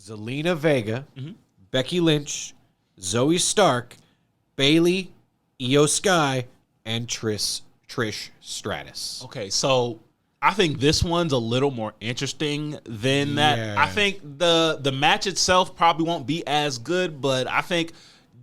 Zelina Vega, Becky Lynch, Zoe Stark, Bayley, Io Sky, and Trish Stratus. Okay, so I think this one's a little more interesting than that. Yeah. I think the match itself probably won't be as good, but I think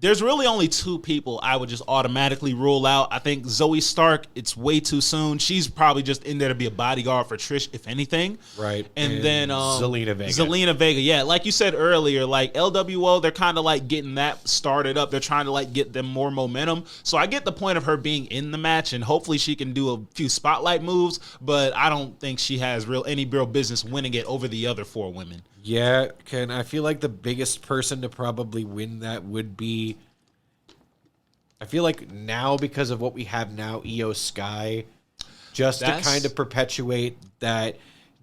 there's really only two people I would just automatically rule out. I think Zoe Stark, it's way too soon. She's probably just in there to be a bodyguard for Trish, if anything. Right. And then Zelina Vega. Zelina Vega, yeah. Like you said earlier, like LWO, they're kind of like getting that started up. They're trying to like get them more momentum. So I get the point of her being in the match, and hopefully she can do a few spotlight moves, but I don't think she has any real business winning it over the other four women. Yeah, Ken, I feel like the biggest person to probably win that would be, I feel like now, because of what we have now, Io Sky, just to kind of perpetuate that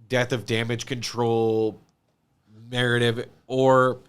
death of damage control narrative, or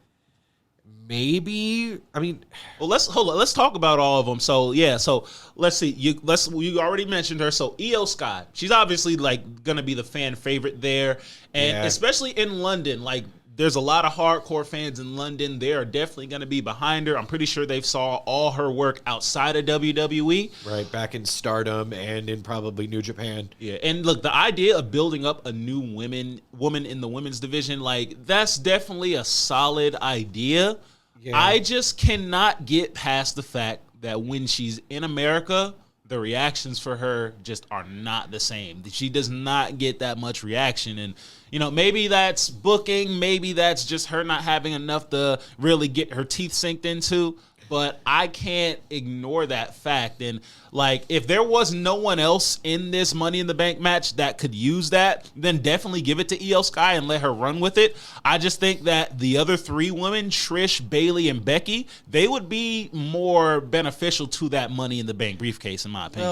maybe, I mean, well, let's talk about all of them. So yeah, so let's see. You already mentioned her. So Io Sky, she's obviously like gonna be the fan favorite there, and especially in London, like there's a lot of hardcore fans in London. They are definitely gonna be behind her. I'm pretty sure they've saw all her work outside of WWE. Right, back in Stardom and in probably New Japan. Yeah, and look, the idea of building up a new woman in the women's division, like that's definitely a solid idea. Yeah. I just cannot get past the fact that when she's in America, the reactions for her just are not the same. She does not get that much reaction. And, you know, maybe that's booking. Maybe that's just her not having enough to really get her teeth sinked into. But I can't ignore that fact. And, like, if there was no one else in this Money in the Bank match that could use that, then definitely give it to Io Sky and let her run with it. I just think that the other three women, Trish, Bayley, and Becky, they would be more beneficial to that Money in the Bank briefcase, in my opinion.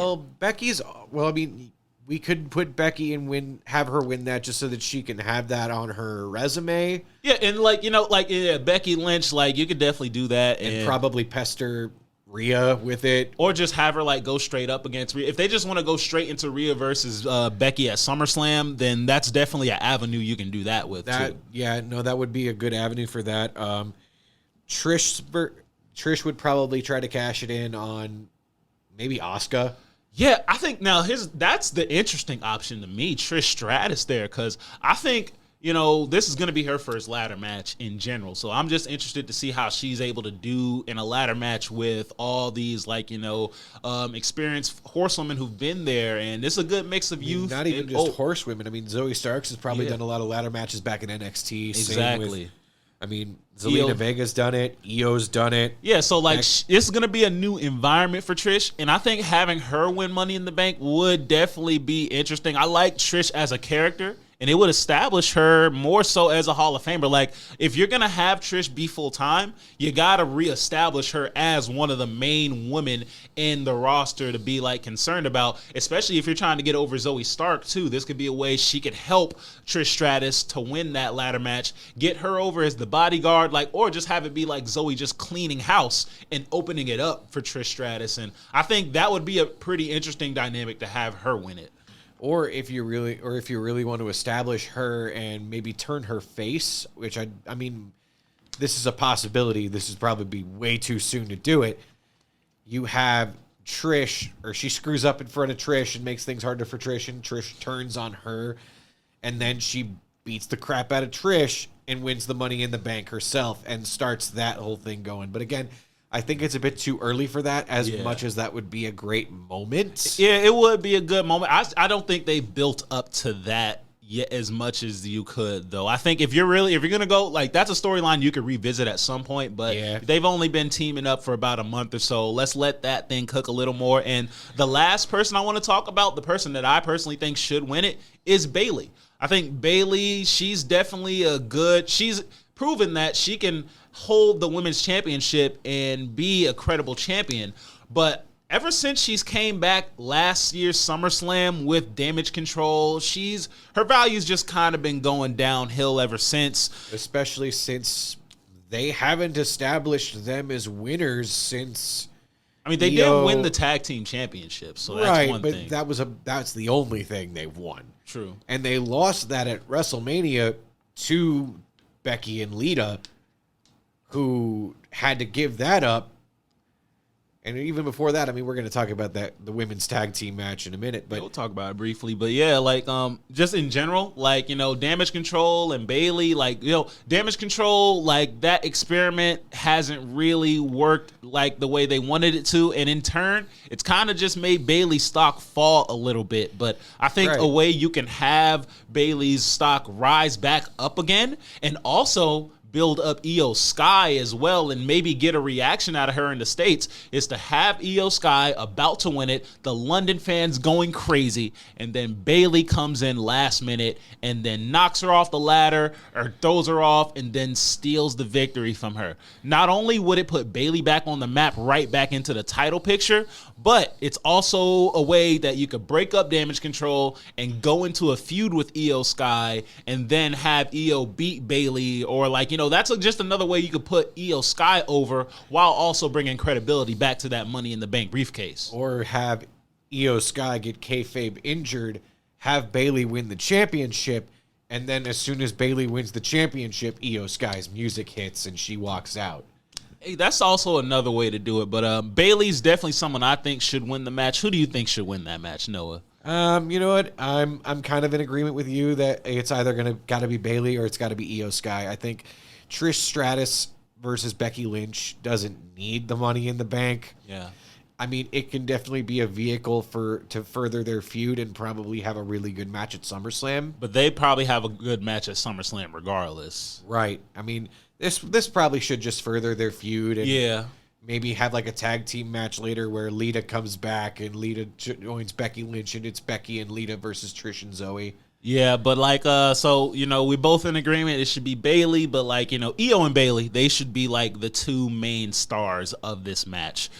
Well, I mean, we could put Becky and have her win that just so that she can have that on her resume. Yeah, and Becky Lynch, like you could definitely do that, and probably pester Rhea with it, or just have her like go straight up against Rhea. If they just want to go straight into Rhea versus Becky at SummerSlam, then that's definitely an avenue you can do that with. Too. Yeah, no, that would be a good avenue for that. Trish would probably try to cash it in on maybe Asuka. Yeah, I think now that's the interesting option to me, Trish Stratus there, because I think, you know, this is going to be her first ladder match in general. So I'm just interested to see how she's able to do in a ladder match with all these, like, you know, experienced horsewomen who've been there. And it's a good mix of youth. Not even just horsewomen. I mean, Zoe Starks has probably done a lot of ladder matches back in NXT. Exactly. Zelina Vega's done it. Io's done it. Yeah, so like this is going to be a new environment for Trish, and I think having her win Money in the Bank would definitely be interesting. I like Trish as a character, and it would establish her more so as a Hall of Famer. Like, if you're going to have Trish be full-time, you got to reestablish her as one of the main women in the roster to be, like, concerned about, especially if you're trying to get over Zoe Stark, too. This could be a way she could help Trish Stratus to win that ladder match, get her over as the bodyguard, like, or just have it be like Zoe just cleaning house and opening it up for Trish Stratus. And I think that would be a pretty interesting dynamic to have her win it. Or if you really want to establish her and maybe turn her face, which I mean, this is a possibility. This is probably be way too soon to do it. You have Trish, or she screws up in front of Trish and makes things harder for Trish, and Trish turns on her, and then she beats the crap out of Trish and wins the Money in the Bank herself and starts that whole thing going. But again, I think it's a bit too early for that, as much as that would be a great moment. Yeah, it would be a good moment. I don't think they built up to that yet as much as you could, though. I think if you're going to go, like, that's a storyline you could revisit at some point, but they've only been teaming up for about a month or so. Let's let that thing cook a little more. And the last person I want to talk about, the person that I personally think should win it, is Bayley. I think Bayley, she's definitely she's proven that she can hold the women's championship and be a credible champion. But ever since she's came back last year's SummerSlam with Damage Control, her value's just kind of been going downhill ever since. Especially since they haven't established them as winners since. I mean, they did win the tag team championship, so that's one thing. But that's the only thing they've won. True. And they lost that at WrestleMania to Becky and Lita, who had to give that up. And even before that, I mean, we're going to talk about the women's tag team match in a minute, but we'll talk about it briefly. But yeah, like just in general, like, you know, Damage Control and Bayley, like, you know, Damage Control, like that experiment hasn't really worked like the way they wanted it to, and in turn, it's kind of just made Bayley's stock fall a little bit. But I think a way you can have Bayley's stock rise back up again, and also build up Io Sky as well and maybe get a reaction out of her in the States, is to have Io Sky about to win it, the London fans going crazy, and then Bayley comes in last minute and then knocks her off the ladder or throws her off and then steals the victory from her. Not only would it put Bayley back on the map, right back into the title picture, but it's also a way that you could break up Damage Control and go into a feud with Io Sky and then have Io beat Bayley, or like, you know, that's just another way you could put Io Sky over while also bringing credibility back to that Money in the Bank briefcase. Or have Io Sky get kayfabe injured, have Bayley win the championship, and then as soon as Bayley wins the championship, Io Sky's music hits and she walks out. Hey, that's also another way to do it. But Bayley's definitely someone I think should win the match. Who do you think should win that match, Noah? You know what? I'm kind of in agreement with you that it's either gotta be Bayley or it's gotta be Io Sky. I think Trish Stratus versus Becky Lynch doesn't need the Money in the Bank. Yeah. I mean, it can definitely be a vehicle to further their feud and probably have a really good match at SummerSlam. But they probably have a good match at SummerSlam regardless. Right. I mean, this probably should just further their feud and maybe have like a tag team match later where Lita comes back and Lita joins Becky Lynch and it's Becky and Lita versus Trish and Zoe. Yeah, but like, so, you know, we both in agreement it should be Bayley, but like, you know, Io and Bayley, they should be like the two main stars of this match.